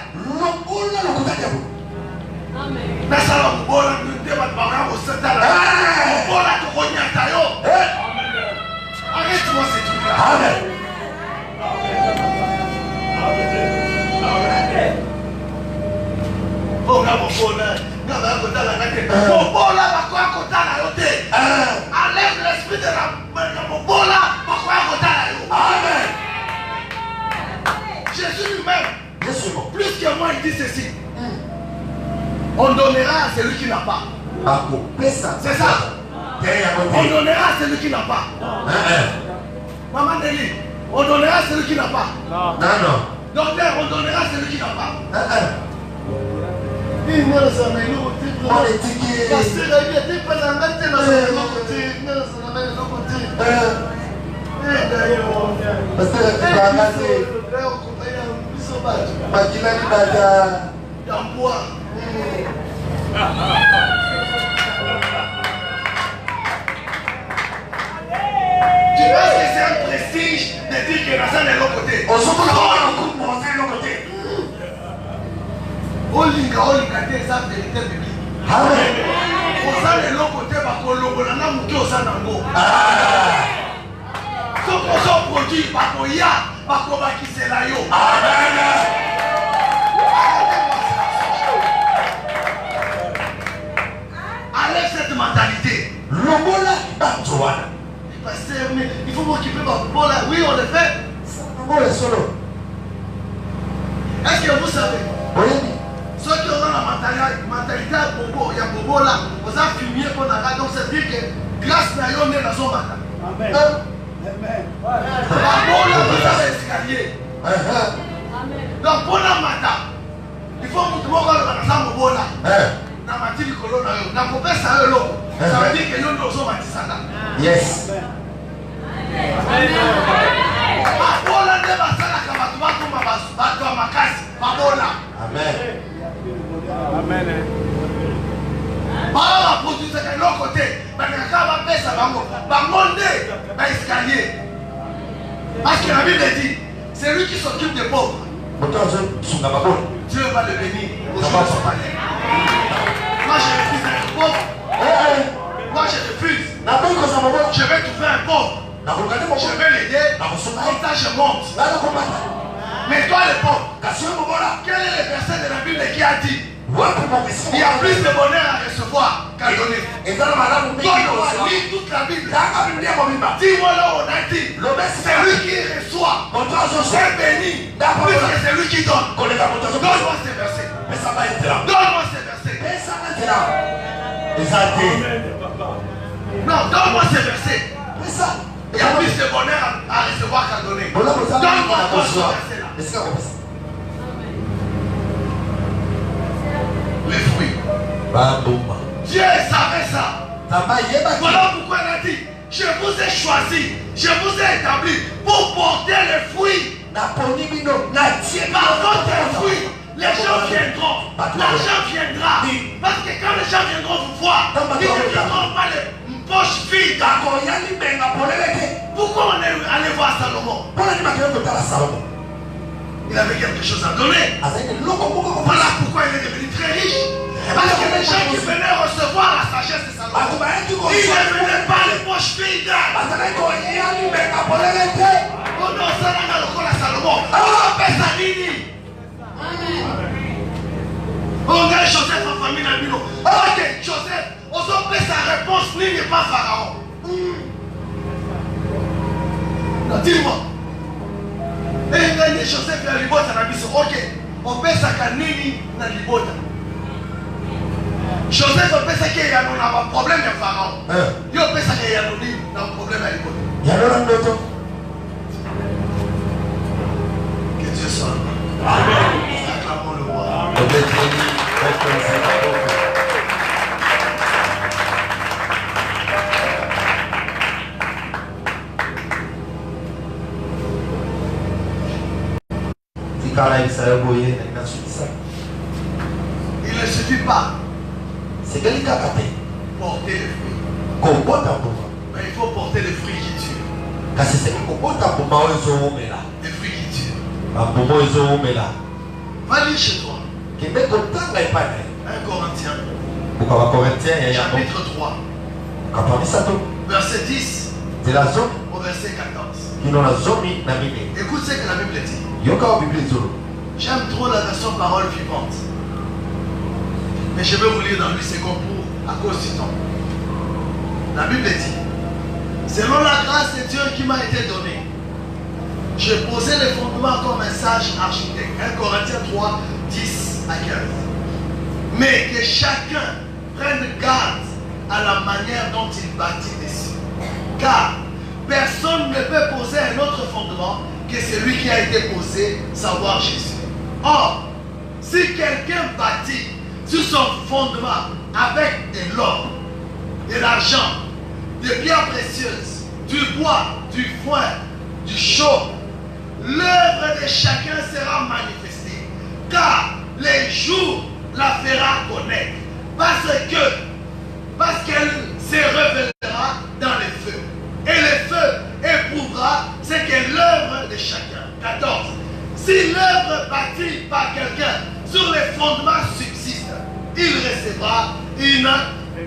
Arrête-moi ces trucs-là. Enlève l'esprit de la mobola. Amen. Jésus lui-même, plus que moi, il dit ceci. On donnera à celui qui n'a pas. C'est ça. On donnera à celui qui n'a pas. Maman Nelly, on donnera à celui qui n'a pas. Non. Docteur, on donnera à celui qui n'a pas. Tu penses que c'est un prestige de dire que Nazan est l'autre côté? Olinga, c'est la vérité biblique. Aux gens de l'autre côté, parce qu'on l'a mouqué aux gens d'ango. Ce qu'on s'en produit, parce qu'on y a, parce qu'on va qui c'est là. Enlève cette mentalité. Pasteur, mais il faut m'occuper de mon là. Oui, on le fait. Est-ce que vous savez? Ceux qui ont la mentalité à Bobo, il y a Bobo là, vous avez fumé pour la radio, donc c'est dire que grâce à eux, on est dans son matin. Amen. Bobo là, vous avez escalier. Donc pour la matin, il faut que vous voyez dans la Bobo là. Dans ma tille colonne, dans mon père, ça veut dire que nous nous sommes à yes. Amen. Amen. Parce que la Bible dit, c'est lui qui s'occupe des pauvres. Dieu va le bénir. Moi je refuse d'être pauvre. Moi je refuse. Je vais trouver un pauvre. Je vais l'aider. Comme ça je monte. Mais toi le pauvre, quel est le verset de la Bible qui a dit il y a plus de bonheur à recevoir qu'à donner? Donne-moi, lis toute la Bible. Dis-moi là où on a dit celui qui reçoit est béni plus que celui qui donne. Donne-moi ces versets. Donne-moi ces versets. Non, donne-moi ces versets. Il y a plus de bonheur à recevoir qu'à donner. Donne-moi ce verset-là. Les fruits. Dieu savait ça. Voilà pourquoi il a dit Je vous ai choisi, je vous ai établi pour porter les fruits. Par votre fruit, les gens viendront. L'argent viendra. Parce que quand les gens viendront vous voir, ils ne viendront pas les poches vides. Pourquoi on est allé voir Salomon? Il avait quelque chose à donner. Voilà pourquoi il est devenu très riche. Parce que les gens qui venaient recevoir la sagesse de Salomon, ils ne venaient pas les poches vides. On ne sait pas le Salomon. On appelle ça Nini. On a Joseph en famille dans le bureau. Ok, Joseph, on a fait sa réponse, Nini n'est pas Pharaon. Non, dis-moi. Et il a dit Joseph et Libota dans le bureau. Ok, on fait ça qu'à Nini dans le Libota. Joseph a fait ça qu'il y a un problème de Pharaon. Il a fait ça qu'il y a un problème à Libota. Il y a un autre. Que Dieu soit. Amen. Acclamons le roi. Il ne suffit pas c'est délicat porter les fruits. Mais il faut porter les fruits qui tuent. Les fruits qui tuent. Va lire chez toi. 1 Corinthiens chapitre 3 verset 10 au verset 14. Écoute ce que la Bible dit. J'aime trop la version parole vivante. Mais je vais vous lire dans 8 secondes à cause du temps. La Bible dit, selon la grâce de Dieu qui m'a été donnée, j'ai posé les fondements comme un sage architecte. 1 Corinthiens 3, 10 à 15. Mais que chacun prenne garde à la manière dont il bâtit dessus. Car personne ne peut poser un autre fondement que celui qui a été posé, savoir Jésus. Or, si quelqu'un bâtit sur son fondement avec de l'or, de l'argent, des pierres précieuses, du bois, du foin, du chaume, l'œuvre de chacun sera manifestée, car les jours la fera connaître, parce qu'elle se révélera dans les feux, et le feu éprouvera ce qu'est l'œuvre de chacun. 14. Si l'œuvre bâtie par quelqu'un sur les fondements subsiste, il recevra une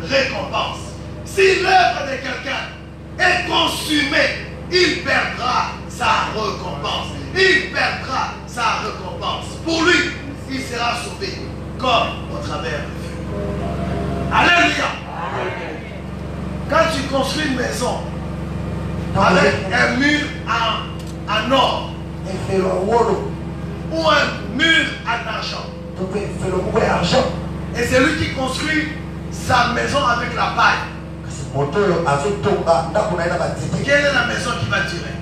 récompense. Si l'œuvre de quelqu'un est consumée, il perdra sa récompense. Il perdra sa récompense. Pour lui, il sera sauvé comme au travers du feu. Alléluia. Quand tu construis une maison avec un mur en or ou un mur en argent, et c'est lui qui construit sa maison avec la paille, quelle est la maison qui va durer?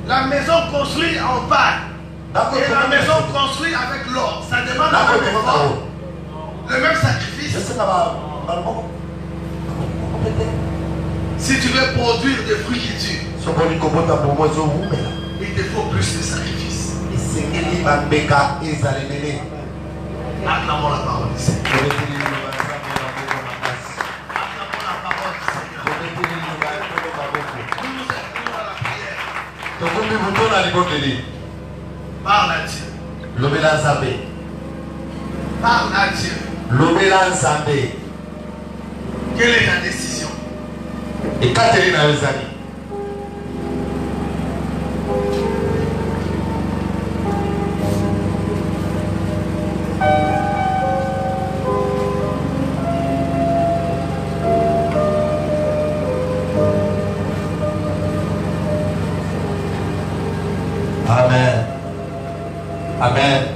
La maison construite en paille et la maison construite avec l'or, ça demande un même effort, le même sacrifice. Si tu veux produire des fruits qui tuent, il te faut plus de sacrifices. Acclamons la parole du Seigneur. Acclamons la parole du Seigneur. Nous nous inscrivons à la prière. Parle à Dieu. Parle à Dieu. Quelle est ta décision? Et Catherine a les amis. Amen. Amen.